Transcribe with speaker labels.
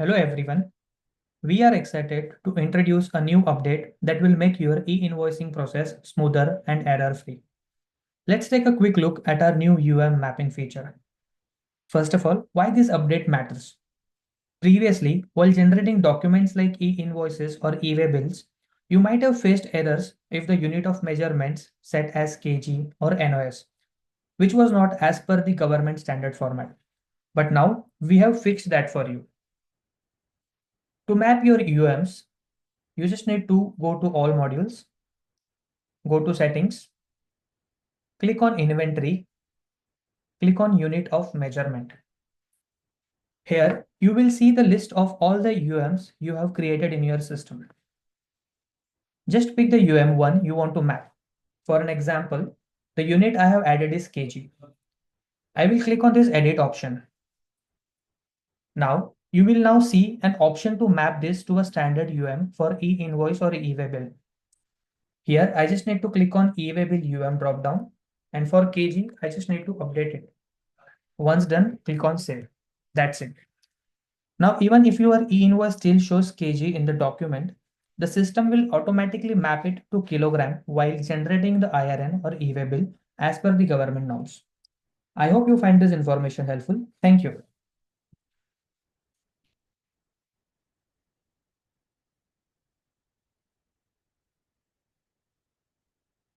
Speaker 1: Hello everyone. We are excited to introduce a new update that will make your e-invoicing process smoother and error-free. Let's take a quick look at our new UOM mapping feature. First of all, why this update matters. Previously, while generating documents like e-invoices or e-way bills, you might have faced errors if the unit of measurements set as kg or NOS, which was not as per the government standard format. But now we have fixed that for you. To map your UOMs, you just need to go to all modules, go to settings, click on inventory, click on unit of measurement. Here, you will see the list of all the UOMs you have created in your system. Just pick the UOM one you want to map. For an example, the unit I have added is kg. I will click on this edit option. Now, you will now see an option to map this to a standard UOM for e-invoice or e-way bill. Here, I just need to click on e-way bill UOM dropdown, and for kg, I just need to update it. Once done, click on save. That's it. Now, even if your e-invoice still shows kg in the document, the system will automatically map it to kilogram while generating the IRN or e-way bill as per the government norms. I hope you find this information helpful. Thank you.